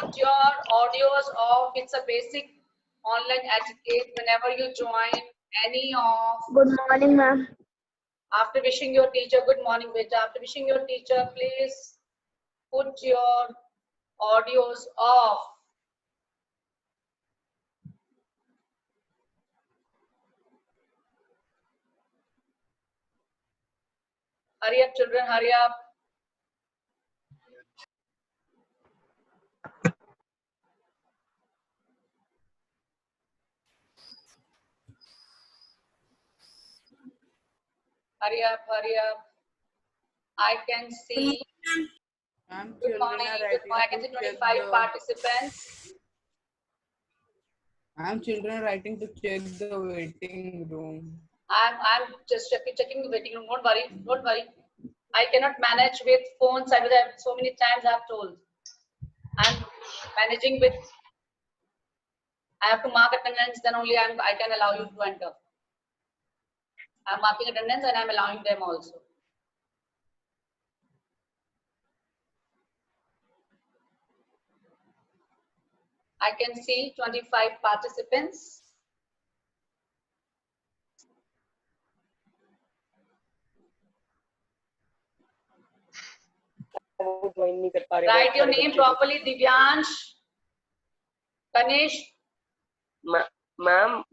put your audios off. It's a basic online etiquette whenever you join any of. Good morning, ma'am. After wishing your teacher, good morning, beta. After wishing your teacher, please put your audios off. Hurry up, children, hurry up. Hurry up, hurry up. I can see. Good morning. I can see 25 participants. Children are writing to check the waiting room. I'm just checking the waiting room. Don't worry, don't worry. I cannot manage with phones. I will have so many times I have told. I'm managing with. I have to mark attendance. Then only I can allow you to enter. I'm marking attendance and I'm allowing them also. I can see 25 participants. Write your name properly, Divyansh, Kanish. Ma'am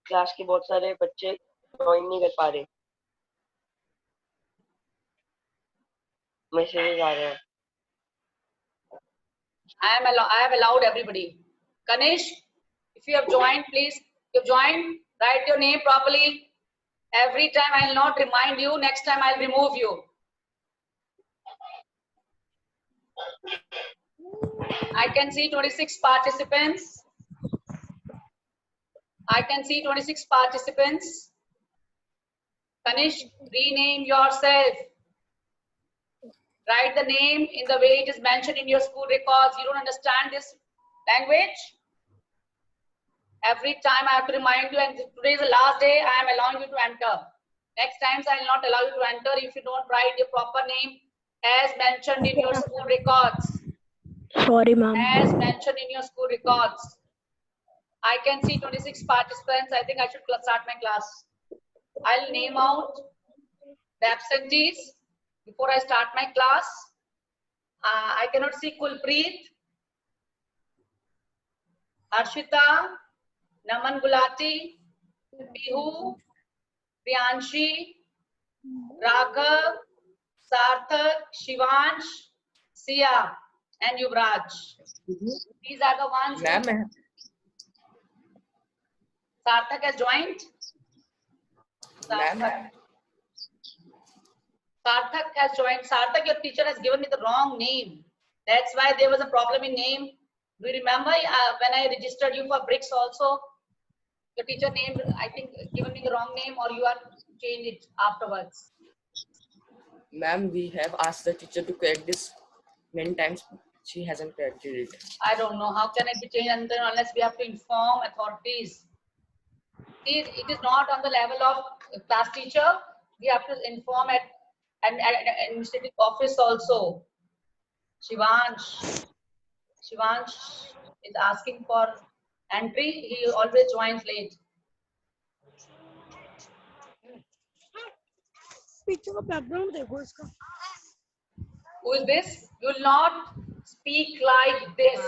class के बहुत सारे बच्चे join नहीं कर पा रहे, messages आ रहे हैं. I have allowed everybody. Kanish, if you have joined, please, you joined, write your name properly. Every time I will not remind you, next time I will remove you. I can see 26 participants. I can see 26 participants. Kanish, rename yourself. Write the name in the way it is mentioned in your school records. You don't understand this language? Every time I have to remind you, and today is the last day, I am allowing you to enter. Next times I will not allow you to enter if you don't write your proper name as mentioned in your school records. Sorry, ma'am. As mentioned in your school records. I can see 26 participants. I think I should start my class. I'll name out the absentees before I start my class. I cannot see Kulpreet, Harshita, Naman Gulati, Bihu, Priyanshi, Raghav, Sarthak, Shivansh, Sia, and Yuvraj. These are the ones. Sarthak has joined. Sarthak has joined. Sarthak, your teacher has given me the wrong name. That's why there was a problem in name. Do you remember when I registered you for BRICS also? Your teacher name, I think, given me the wrong name, or you are changed it afterwards. Ma'am, we have asked the teacher to correct this many times. She hasn't corrected it. I don't know. How can it be changed unless we have to inform authorities? It is not on the level of class teacher. We have to inform at administrative office also. Shivansh is asking for entry. He always joins late. Who is this? You will not speak like this.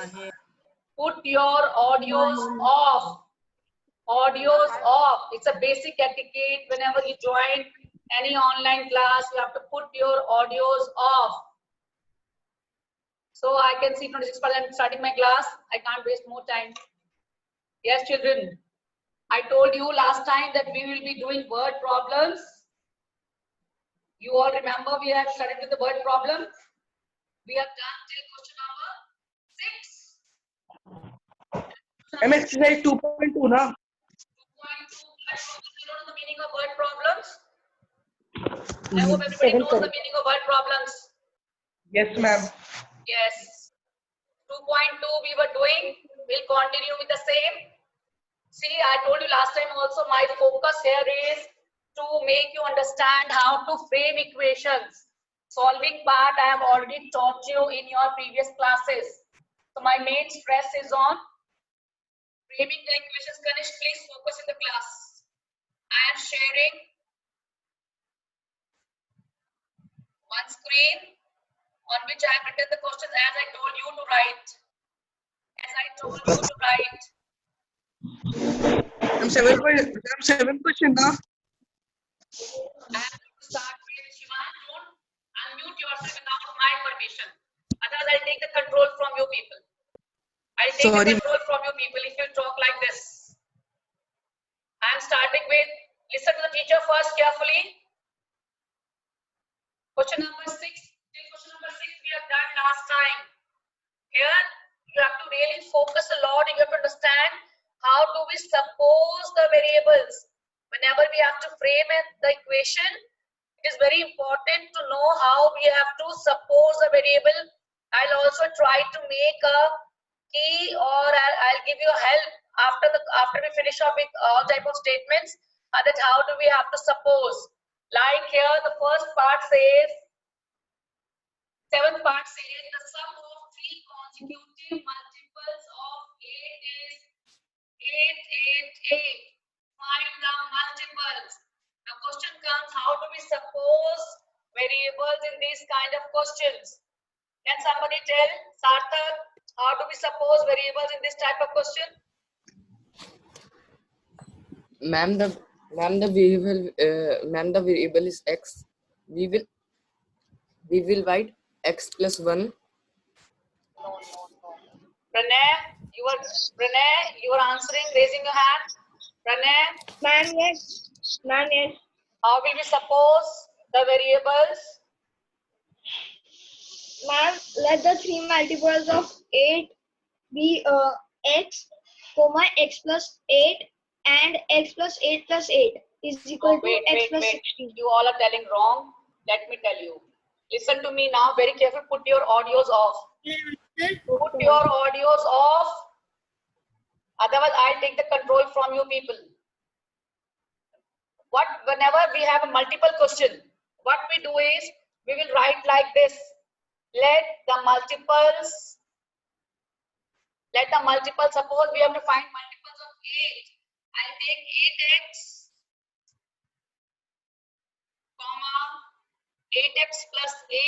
Put your audios off. Audios off. It's a basic etiquette. Whenever you join any online class, you have to put your audios off. So I can see 26% starting my class. I can't waste more time. Yes, children. I told you last time that we will be doing word problems. You all remember we have started with the word problem. We have done till question number 6. Exercise 2.2 na? 2.2. You know the meaning of word problems? I hope everybody knows the meaning of word problems. Yes, ma'am. Yes. 2.2 we were doing. We'll continue with the same. See, I told you last time also, my focus here is to make you understand how to frame equations. Solving part I have already taught you in your previous classes. So my main stress is on framing the equations. Kanish, please focus in the class. I am sharing one screen on which I have written the questions as I told you to write. As I told you to write. I'm seven question now. I am going to start with Shivan. Don't unmute yourself without my permission. Otherwise, I'll take the control from you people. I'll take the control from you people if you talk like this. I am starting with, listen to the teacher first carefully. Question number 6. Till question number 6 we have done last time. Here you have to really focus a lot and you have to understand how do we suppose the variables. Whenever we have to frame the equation, it is very important to know how we have to suppose a variable. I'll also try to make a key, or I'll give you help after we finish up with all type of statements, that how do we have to suppose. Like here the first part says, seventh part says the sum of three consecutive multiples of 8 is 888. Find the multiples. The question comes, how do we suppose variables in these kind of questions? Can somebody tell, Sarthak, how do we suppose variables in this type of question? Ma'am, the variable is x. We will write x plus 1. No. Pranay, you are answering, raising your hand. Pranay, Ma'am, yes. Ma'am, yes. how will we suppose the variables? Ma'am, let the three multiples of 8 be x, comma, x plus 8 and x plus 8 plus 8 is equal to x plus 16. You all are telling wrong. Let me tell you. Listen to me now, very careful. Put your audios off. Put your audios off. Otherwise, I'll take the control from you people. Whenever we have a multiple question, what we do is we will write like this. Let the multiples, suppose we have to find multiples of 8. I'll take 8x, comma, 8x plus 8,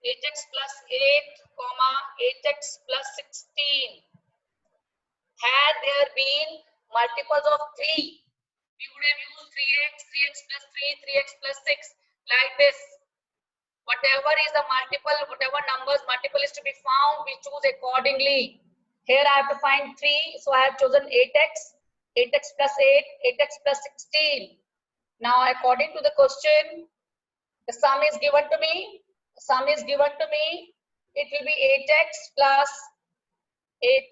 8x plus 8, comma, 8x plus 16. Had there been multiples of 3, we would have used 3x, 3x plus 3, 3x plus 6, like this. Whatever is the multiple, whatever numbers multiple is to be found, we choose accordingly. Here I have to find 3, so I have chosen 8x, 8x plus 8, 8x plus 16. Now according to the question, the sum is given to me. It will be 8x plus 16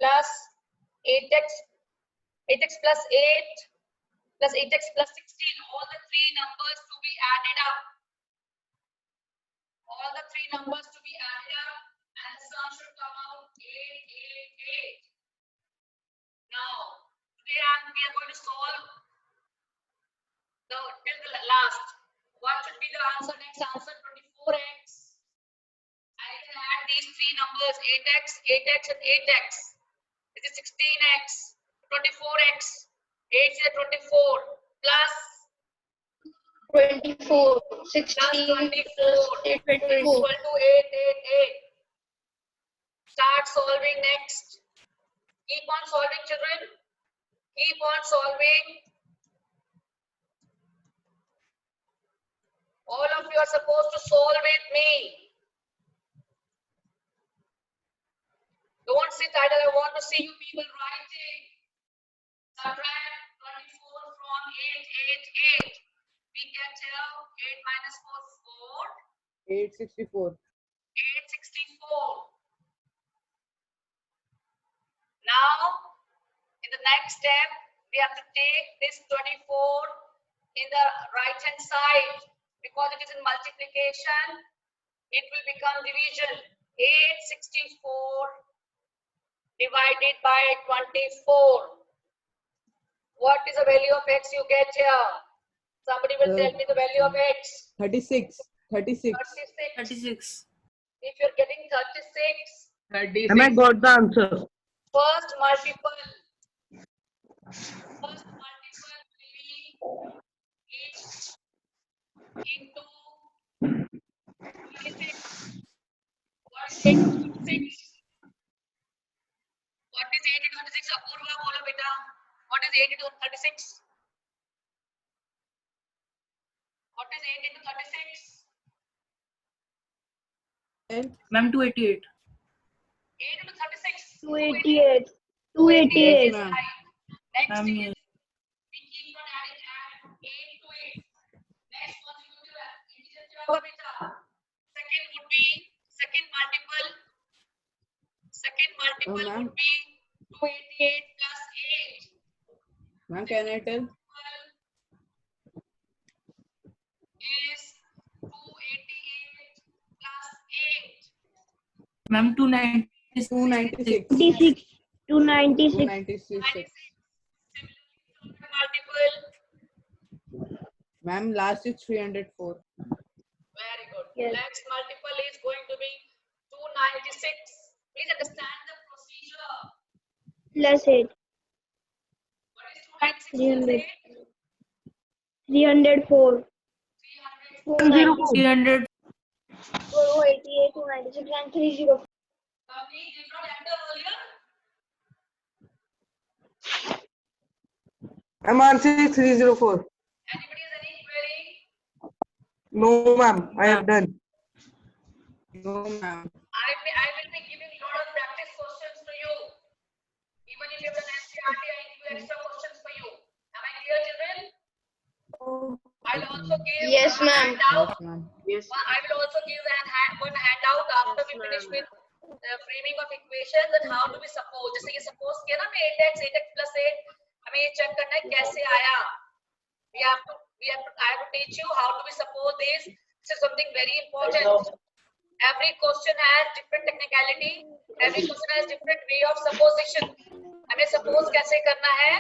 plus 8x plus 8 plus 8x plus 16. All the three numbers to be added up. And the sum should come out 888. Now, today we are going to solve till the last. What should be the answer? Next answer 24x. I can add these three numbers 8x, 8x and 8x. This is 16x, 24x, 8 is 24 plus 24, 16, is equal to 888. Start solving next. Keep on solving, children. Keep on solving. All of you are supposed to solve with me. Don't sit idle. I want to see you people writing. Subtract 24 from 888. We get here 8 minus 4, 4. 864. 864. Now, in the next step, we have to take this 24 in the right hand side. Because it is in multiplication, it will become division. 864 divided by 24. What is the value of x you get here? Somebody will tell me the value of x. 36. 36. 36. 36. If you're getting 36, 36. And I got the answer. first multiple will be 8 into 36. What is 8 into 36? What is 8 into 36? Apurva, bolo beta. What is 8 into 36? What is 8 into 36? And Ma'am, 288. 8 into 36. 288. 288. yes, ma'am. Next Ma'am, is yes. we keep on adding add 8 to 8. Next consecutive integer क्या होगा बेटा? Second would be second multiple. Second multiple ma'am. would be 288 plus 8. Ma'am, can I tell? Is 288 plus 8. Ma'am, 296. 296. 296. 296. Multiple. Ma'am, last is 304. Very good. Yes. Next multiple is going to be 296. Please understand the procedure. Plus 8. What is 296 plus 8? 304. 300. 300. 488, 296 and 304. We did not enter earlier. I'm answering 304. Anybody has any query? No, ma'am. I have done. No, ma'am. I will be giving a lot of practice questions to you. Even if you have done NCERT, I will give extra questions for you. Am I clear, children? I'll also give Yes, a ma'am. handout. Yes, ma'am. I will also give one handout after we finish with framing of equations and how do we suppose. जैसे ये suppose किया ना मैं 8x plus 8 हमें ये check करना है कैसे आया. I have to teach you how do we suppose this. This is something very important. Every question has different technicality. Every question has different way of supposition. हमें suppose कैसे करना है.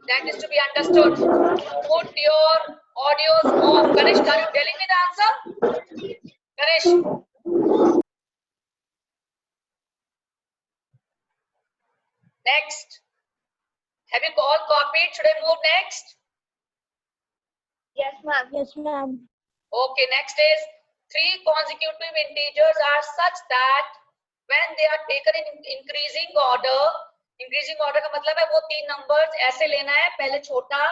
That is to be understood. Put your audios off. Ganesh, are you telling me the answer? Ganesh. Next. Have you all copied? Should I move next? Yes, ma'am. Yes, ma'am. Okay, next is 3 consecutive integers are such that when they are taken in increasing order का मतलब है वो 3 numbers ऐसे लेना है, पहले छोटा,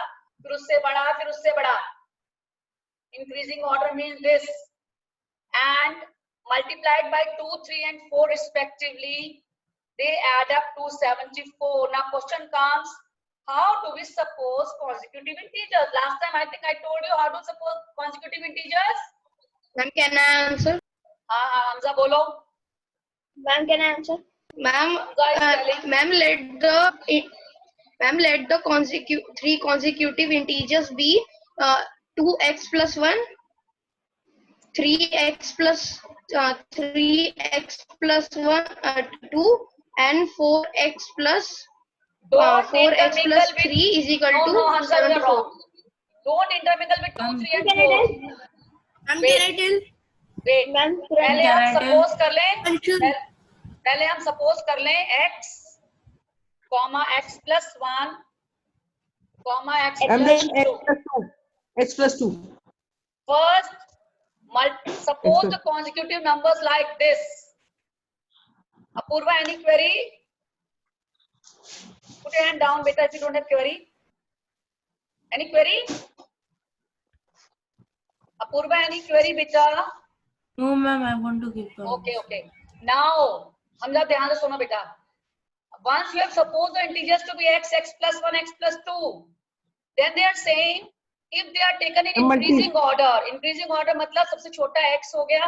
फिर उससे बड़ा, फिर उससे बड़ा. Increasing order means this, and multiplied by 2, 3 and 4 respectively, they add up to 74. Now question comes, how do we suppose consecutive integers? Last time I think I told you how to suppose consecutive integers. Ma'am, can I answer? हाँ हमजा बोलो. Ma'am, can I answer? Ma'am, Guys, ma'am, let the 3 consecutive integers be 2x plus 1, 3x plus 1, 2, and 4x plus 3 is equal no, to Hamza, you are 74. wrong. Don't intermingle with 2, 3 and 4. Ma'am, Wait. can I tell? Wait. Ma'am, पहले Can हम I tell? suppose कर लें. Answer. पहले हम suppose कर लें x, x plus 1, x And plus then 2. x plus 2. First, suppose the consecutive numbers like this. Apurva, any query? Put your hand down, beta, if you don't have query. Any query? Apurva, any query, beta? No, ma'am, I want to keep on. Okay. Now, Hamza, ध्यान से सुनो बेटा. Once you have supposed the integers to be x plus 1, x plus 2, then they are saying if they are taken in increasing order मतलब सबसे छोटा x हो गया,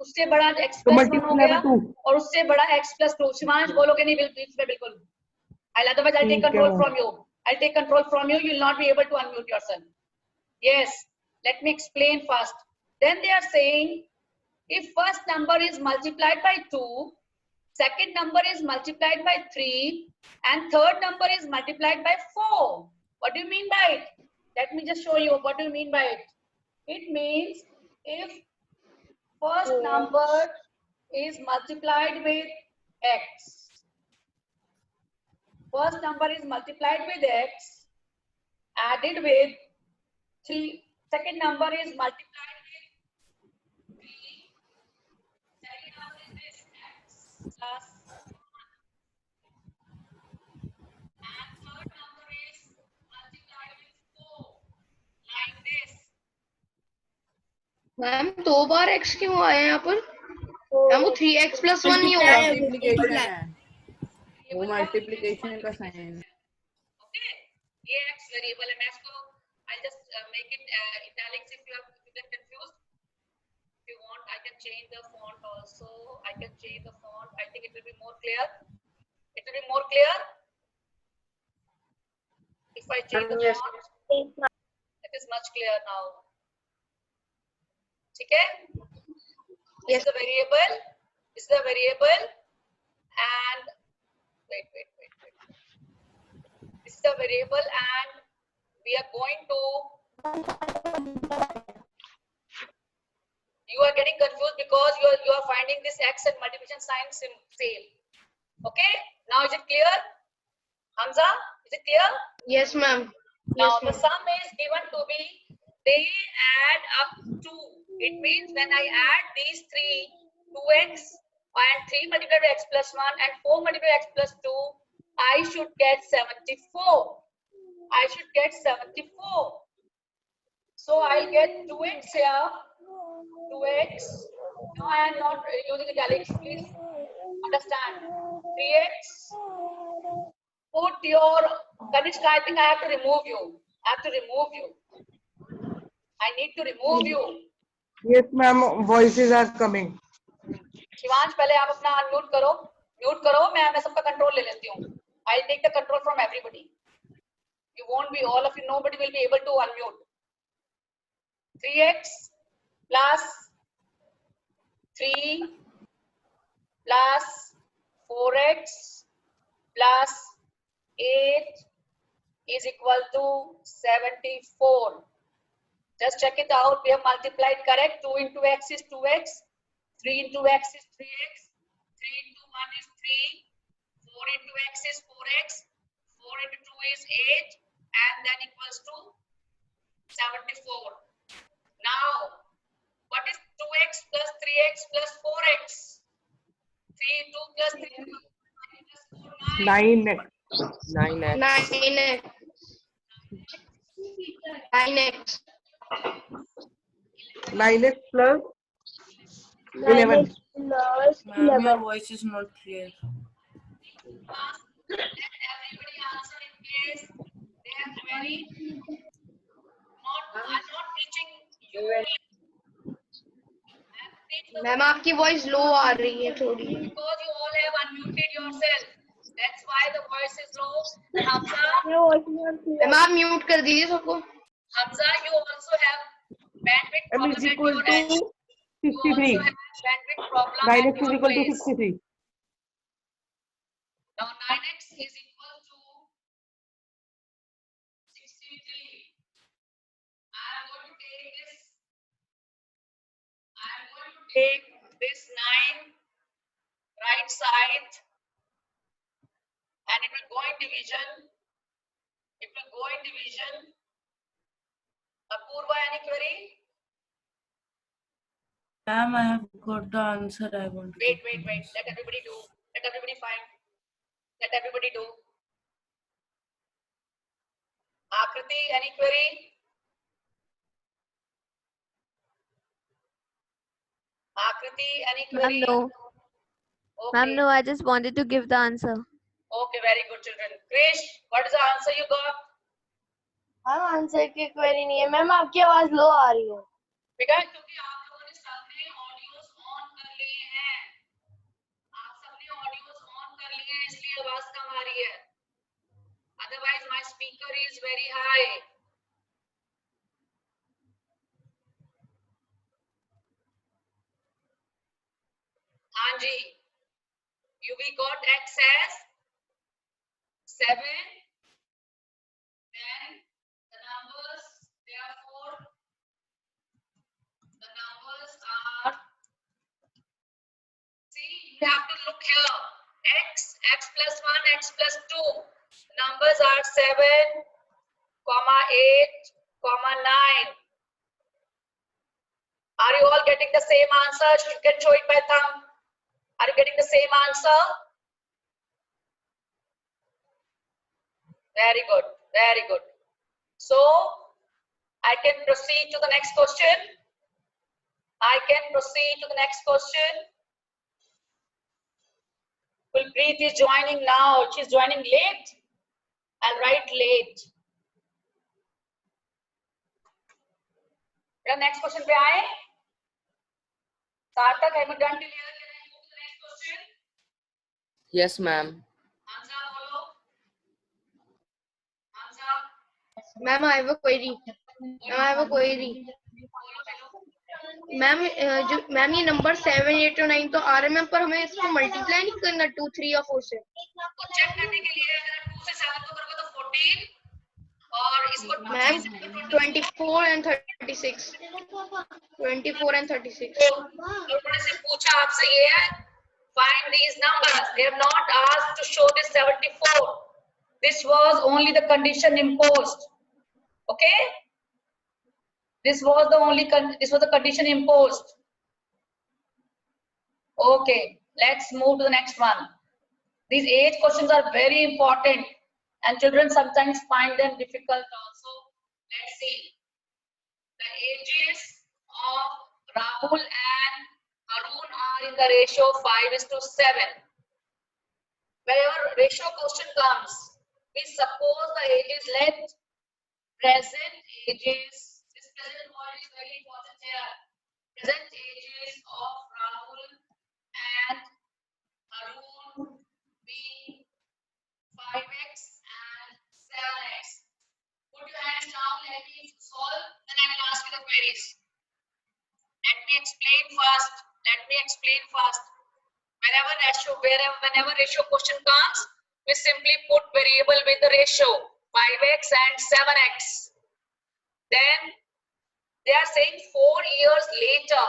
उससे बड़ा x plus 1 हो गया, और उससे बड़ा x plus 2. शिवांश बोलोगे नहीं बिल्कुल. Otherwise I'll take control from you. I'll take control from you. You will not be able to unmute yourself. Yes. Let me explain first. Then they are saying if first number is multiplied by 2, second number is multiplied by 3, and third number is multiplied by 4. What do you mean by it? Let me just show you what do you mean by it. It means if first number is multiplied with x. First number is multiplied with x, added with 3. Second number is multiplied with 3. Second number is this x plus 1. And third number is multiplied with 4. Like this. Ma'am 2 bar x क्यों आया यहाँ पर? Ma'am वो 3x plus 1 नहीं होगा? Multiplication है, वो multiplication का साइन है. Okay, ये x variable है. मैं इसको I'll just make it italics if you get confused. If you want, I can change the font also. I can change the font. I think it will be more clear. It will be more clear if I change the Yes. font. It is much clear now. Okay? This is the variable. This is the variable. And wait. This is the variable, and we are going to. You are getting confused because you are finding this x and multiplication sign same. Okay? Now is it clear? Hamza, is it clear? Yes, ma'am. Now the sum is given to be they add up to. It means when I add these three, 2x and 3 multiplied by x plus 1 and 4 multiplied by x plus 2, I should get 74. I should get 74. So I'll get 2x here. 2x. No, I am not using italics. Please understand. 3x. Put your Kanishka, I think I have to remove you. I have to remove you. I need to remove you. Yes, ma'am. Voices are coming. Shivansh पहले आप अपना unmute करो. Mute करो. मैं सबका control ले लेती हूँ. I'll take the control from everybody. You won't be, all of you, nobody will be able to unmute. 3x plus 3 plus 4x plus 8 is equal to 74. Just check it out. We have multiplied correct. 2 into x is 2x. 3 into x is 3x. 3 into 1 is 3. 4 into x is 4x. 4 into 2 is 8. And then equals to 74. Now, what is 2x plus 3x plus 4x? 3 2 plus 3 plus 4 9. 9x. 9x. 9x. 9x plus 11. Ma'am, your voice is not clear. Let everybody answer in case they are query. I'm not teaching you. Ma'am आपकी voice लो आ रही है थोड़ी. Because you all have unmuted yourself. That's why the voice is low. Hamza, ma'am आप mute कर दीजिए सबको. Hamza, you also have bandwidth M problem is at equal your to end. You 63. also have bandwidth problem 9x at is your equal to place. 63. Now 9x is equal to 63. I am going to take this 9 right side and it will go in division. It will go in division. Apurva, any query? Ma'am, I have got the answer I want. Wait. Let everybody do. Let everybody find. Let everybody do. Akriti, any query? Akriti, any query? Ma'am, no. Okay. Ma'am, no, I just wanted to give the answer. Okay, very good, children. Krish, what is the answer you got? Ma'am answer की query नहीं है. Ma'am आपकी आवाज लो आ रही है. Because क्योंकि आप लोगों ने सबने ऑडियोस ऑन कर लिए हैं. आप सबने ऑडियोस ऑन कर लिए हैं इसलिए आवाज कम आ रही है. Otherwise, my speaker is very high. Anji, we got x as 7. Then the numbers x plus 1, x plus 2. Numbers are 7, comma 8, comma 9. Are you all getting the same answer? You can show it by thumb. Are you getting the same answer? Very good, very good. So, I can proceed to the next question. I can proceed to the next question. Gulpreet is joining now. She's joining late. I'll write late. The next question पे आए. Sarthak, have you done till here? Can I move to the next question? Yes, ma'am. Hamza, follow. Hamza, Ma'am, I have a query. Ma'am ma'am ये number 7, 8 और 9 तो आ रहे हैं ma'am, पर हमें इसको मल्टीप्लाई नहीं करना 2, 3 या 4 से. तो चेक करने के लिए अगर 2 से 7 को करोगे तो 14 और इसको 2 मैम से 7 24 and 36. 24 and 36. और बड़े से पूछा आपसे ये है, find these numbers. They have not asked to show this 74. This was only the condition imposed. Okay? This was the condition imposed. Okay, let's move to the next one. These age questions are very important and children sometimes find them difficult also. Let's see. The ages of Rahul and Arun are in the ratio 5:7. Whenever ratio question comes, we suppose the ages let present ages. This present word is very important here. Present ages of Rahul and Arun be 5x and 7x. Put your hands down, let me solve, then I will ask you the queries. Let me explain first. Whenever ratio question comes, we simply put variable with the ratio 5x and 7x. Then they are saying 4 years later.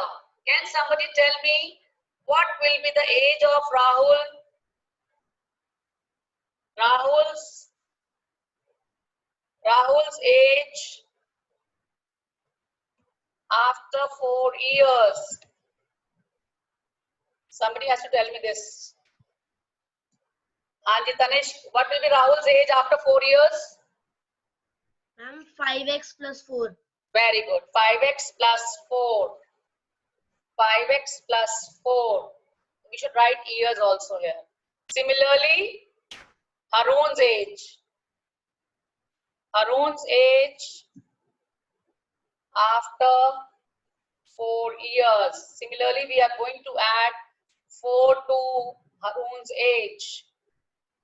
Can somebody tell me what will be the age of Rahul? Rahul's age after 4 years. Somebody has to tell me this. Anji Tanish, what will be Rahul's age after 4 years? Ma'am, 5x plus 4. Very good. 5x plus 4. 5x plus 4. We should write years also here. Similarly, Arun's age. Arun's age after 4 years. Similarly, we are going to add 4 to Arun's age.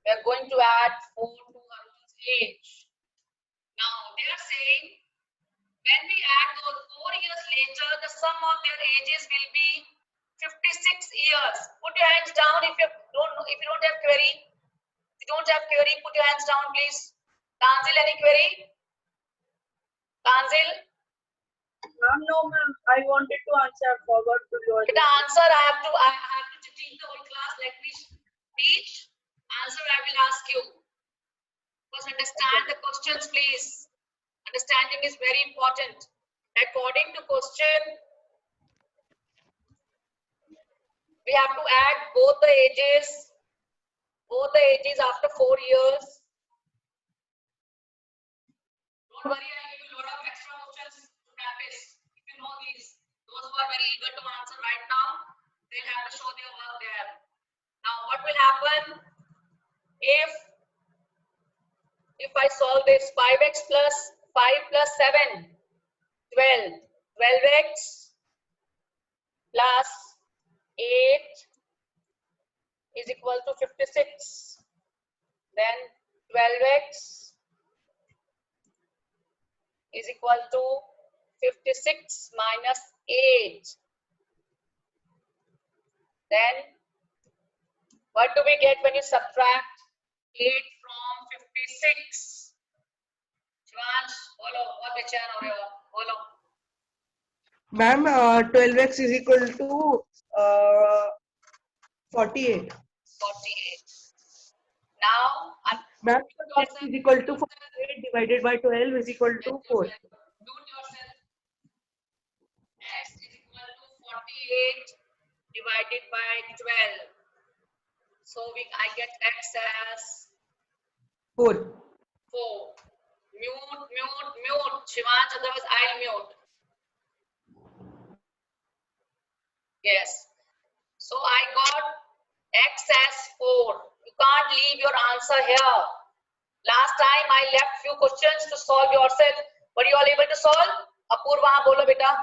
We are going to add 4 to Arun's age. Now, they are saying when we add those 4 years later, the sum of their ages will be 56 years. Put your hands down if you don't have query. If you don't have query, put your hands down, please. Tanzil, any query? Tanzil? Ma'am, no, ma'am. I wanted to answer. Forward to your. The answer I have to teach the whole class. Let me teach. Answer I will ask you. First, understand the questions, please. Understanding is very important. According to question, we have to add both the ages after 4 years. Don't worry, I give you a lot of extra questions to practice. If you know these, those who are very eager to answer right now, they'll have to show their work there. Now, what will happen if I solve this? 5x plus 5 plus 7, 12. 12x plus 8 is equal to 56. Then 12x is equal to 56 minus 8. Then what do we get when you subtract 8 from 56? Shivansh, bolo, बहुत बेचैन हो रहे हो, बोलो. Ma'am, 12x is equal to 48. 48. Now, Ma'am, x is equal to 48 divided by 12 is equal to 4. Mute yourself. X is equal to 48 divided by 12. So I get X as 4. 4. Mute. Shivansh, otherwise I'll mute. Yes. So I got X as 4. You can't leave your answer here. Last time I left few questions to solve yourself. Were you all able to solve? Apurva, bolo beta.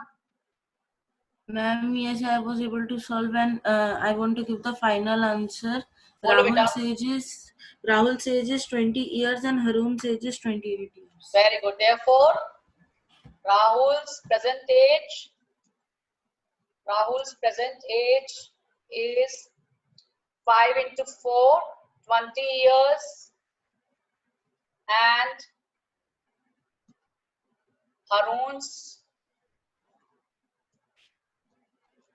Ma'am, yes, I was able to solve, and I want to give the final answer. Bolo beta. Rahul says is 20 years and Harun says is 28 years. Very good. Therefore, Rahul's present age is 5 into 4, 20 years, and Harun's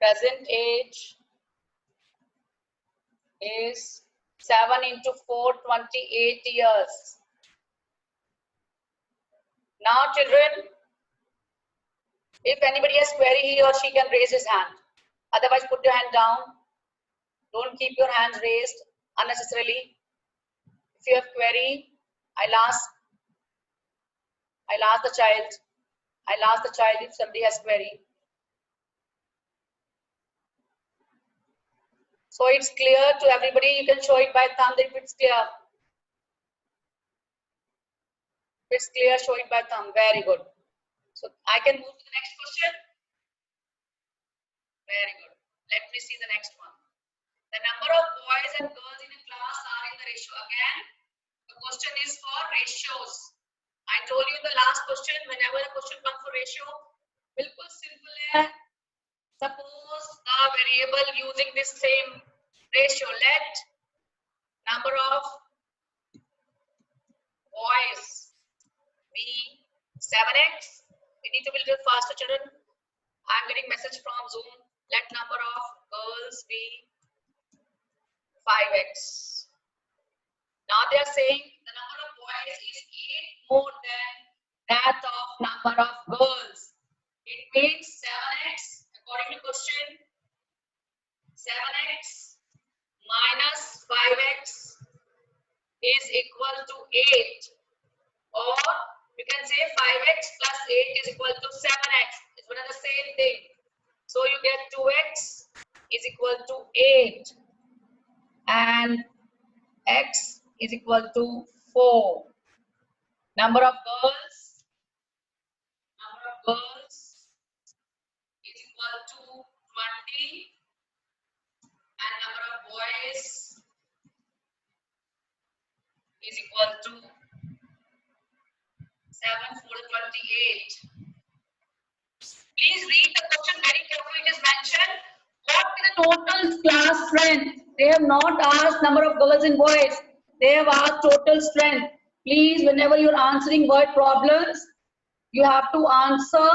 present age is 7 into 4, 28 years. Now children, if anybody has query, he or she can raise his hand. Otherwise, put your hand down. Don't keep your hands raised unnecessarily. If you have query, I'll ask the child if somebody has query. So it's clear to everybody. You can show it by thumb if it's clear. If it's clear, show it by thumb. Very good. So I can move to the next question. Very good. Let me see the next one. The number of boys and girls in a class are in the ratio. Again, the question is for ratios. I told you in the last question, whenever a question comes for ratio, bilkul simple hai. Suppose the variable using this same ratio, let number of boys be 7x. We need to be a little faster, children. I'm getting message from Zoom. Let number of girls be 5x. Now they are saying the number of boys is 8 more than that of number of girls. It means 7x, according to question, 7x minus 5x is equal to 8. Or you can say 5x plus 8 is equal to 7x. It's one and the same thing. So you get 2x is equal to 8. And x is equal to 4. Number of girls is equal to 20, and number of boys is equal to 7 4 28. Please read the question very carefully. It is mentioned what is the total class strength. They have not asked number of girls and boys. They have asked total strength. Please, whenever you're answering word problems, you have to answer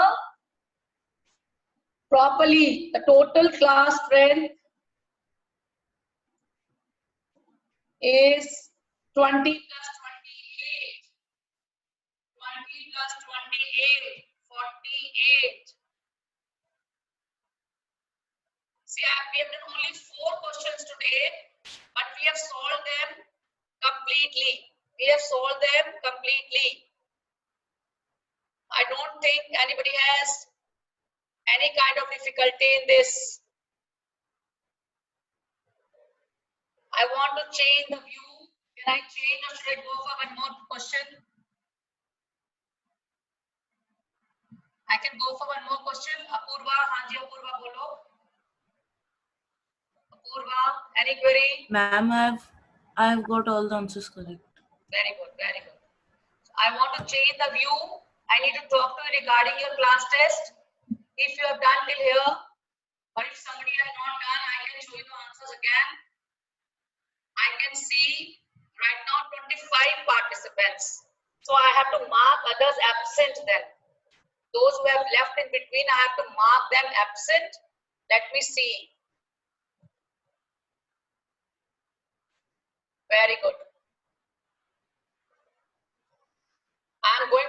properly. The total class strength is 20 plus 28. 20 plus 28, 48. See, we have done only 4 questions today, but we have solved them completely. I don't think anybody has any kind of difficulty in this. I want to change the view. Can I change or should I go for one more question? I can go for one more question. Apurva, Hanji Apurva, bolo. Apurva, any query? Ma'am, I have got all the answers correct. Very good, very good. So I want to change the view. I need to talk to you regarding your class test. If you have done till here, or if somebody has not done, I can show you the answers again. I can see right now 25 participants. So I have to mark others absent then. Those who have left in between, I have to mark them absent. Let me see. Very good.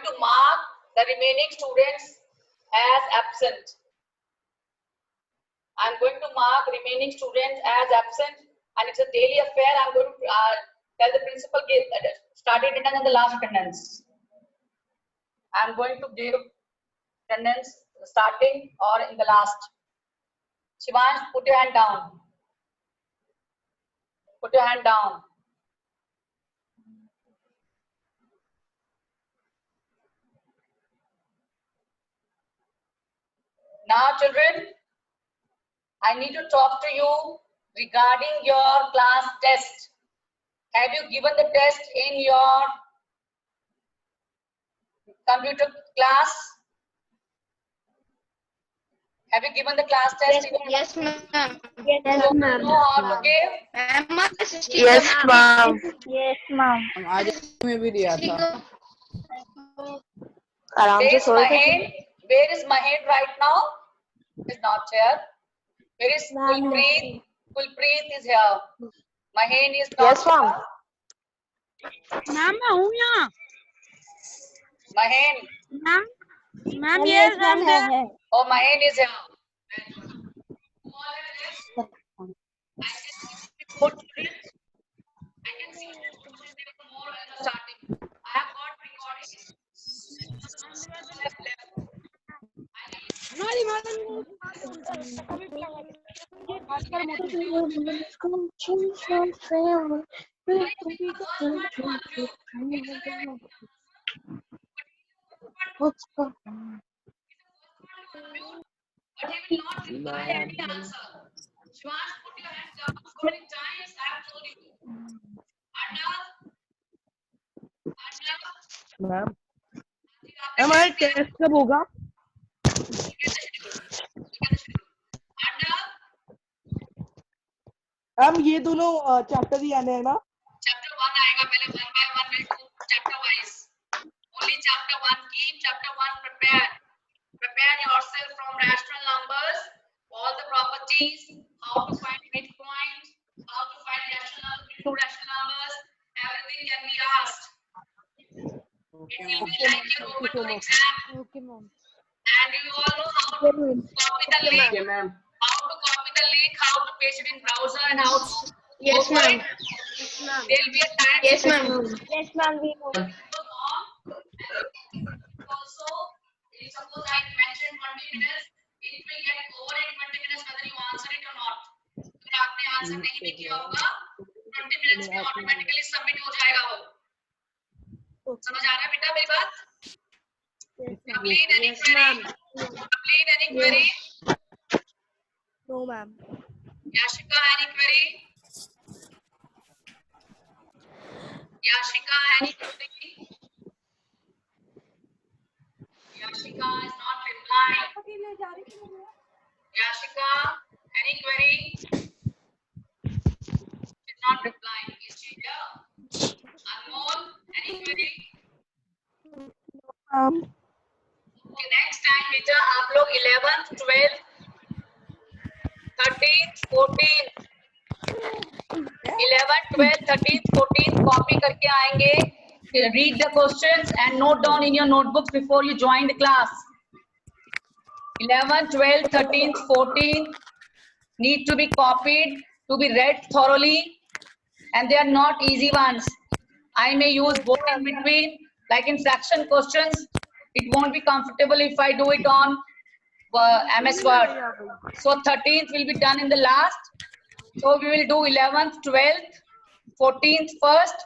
to mark the remaining students as absent. I'm going to mark remaining students as absent, and it's a daily affair. I'm going to tell the principal starting attendance and the last attendance. I'm going to give attendance starting or in the last. Shivansh, put your hand down. Put your hand down. Now, children, I need to talk to you regarding your class test. Have you given the test in your computer class? Have you given the class test? Yes, ma'am. You know how to give? Yes, ma'am. Yes, ma'am. हम आज में भी दिया था. Where is Mahen? Where is Mahen right now? Is not here. Where is Kulpreet? Kulpreet is here. Mahen is not Yes, ma'am. here. Ma'am मैं हूँ यहाँ. Mahen. Ma'am yes, I'm there. Oh, Mahen is here. I can see more at the starting. I have got recordings. But he will not reply any answer. Shivansh, put your hands down. So many times I have told you. Ma'am हमारा test कब होगा? Ma'am ये दोनों chapter ही आने हैं ना? Chapter 1 आएगा पहले 1 by 1 will do chapter wise. Only chapter 1. Keep chapter 1 prepared. Prepare yourself from rational numbers, all the properties, how to find midpoint, how to find rational, two rational numbers. Everything can be asked. It will be like your open book exam. Okay, ma'am. And you all know how to copy the link. Okay, ma'am. How to copy the link, how to paste it in browser, and how to. Yes, ma'am. There will be a time. Yes, ma'am. Yes, ma'am. We know. Also, if suppose I mentioned 20 minutes, it will get over in 20 minutes whether you answer it or not. अगर आपने answer नहीं भी किया होगा, 20 minutes में automatically submit हो जाएगा वो. समझ आ रहा है बेटा मेरी बात? Complain any query? Complain any query? No, ma'am. Yashika, any query? Yashika, any query? Yashika is not replying. Yashika, any query? She's not replying. Is she here? Anmol, any query? Okay, next time बेटा आप लोग 11th, 12th, 13th, 14th, 11th, 12th, 13th, 14th copy करके आएंगे. Read the questions and note down in your notebooks before you join the class. 11th, 12th, 13th, 14th need to be copied, to be read thoroughly, and they are not easy ones. I may use both in between, like in fraction questions. It won't be comfortable if I do it on MS Word. So 13th will be done in the last. So we will do 11th, 12th, 14th first.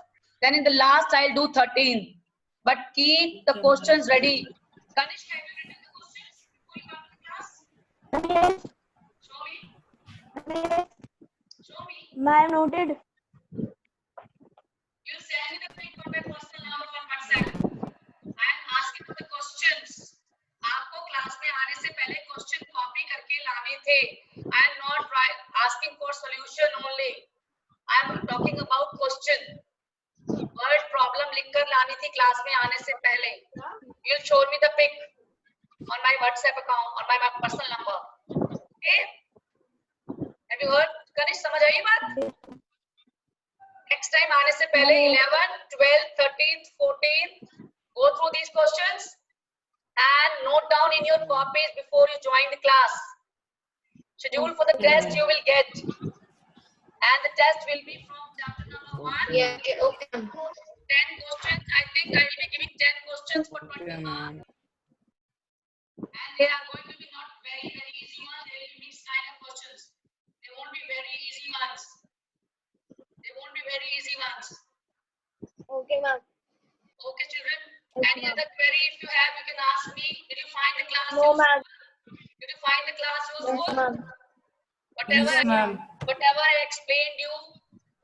Then in the last I'll do 13th. But keep the questions ready. Kanish, have you written the questions before you come to class? Show me. Show me. Ma'am noted. You send me the link on my personal number on WhatsApp. I'm asking for the questions. आपको class में आने से पहले question copy करके लाने थे. I am not asking for solution only. I am talking about question. Word problem लिखकर लानी थी क्लास में आने से पहले. You'll show me the pic on my WhatsApp account, on my personal number. Okay? Have you heard? Kanish, समझ आई बात? Next time आने से पहले 11th, 12th, 13th, 14th, go through these questions and note down in your copies before you join the class. Schedule for the test you will get. And the test will be from chapter number 1. Yeah, okay. 10 questions. I think I will be giving 10 questions for 20 marks. And they are going to be not very easy ones. They will be mixed kind of questions. They won't be very easy ones. They won't be very easy ones. Okay, ma'am. Okay, children. Yes, Any ma'am. other query if you have, you can ask me. Did you find the class No, useful? ma'am. Did you find the class Yes, useful? ma'am. Yes, ma'am. Whatever I explained you,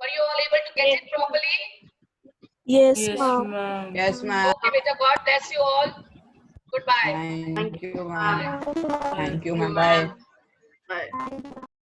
were you all able to get it properly? Yes, Yes, ma'am. ma'am. Yes, ma'am. Okay, beta. God bless you all. Goodbye. Thank you, ma'am. Thank you, ma'am. Bye. Bye.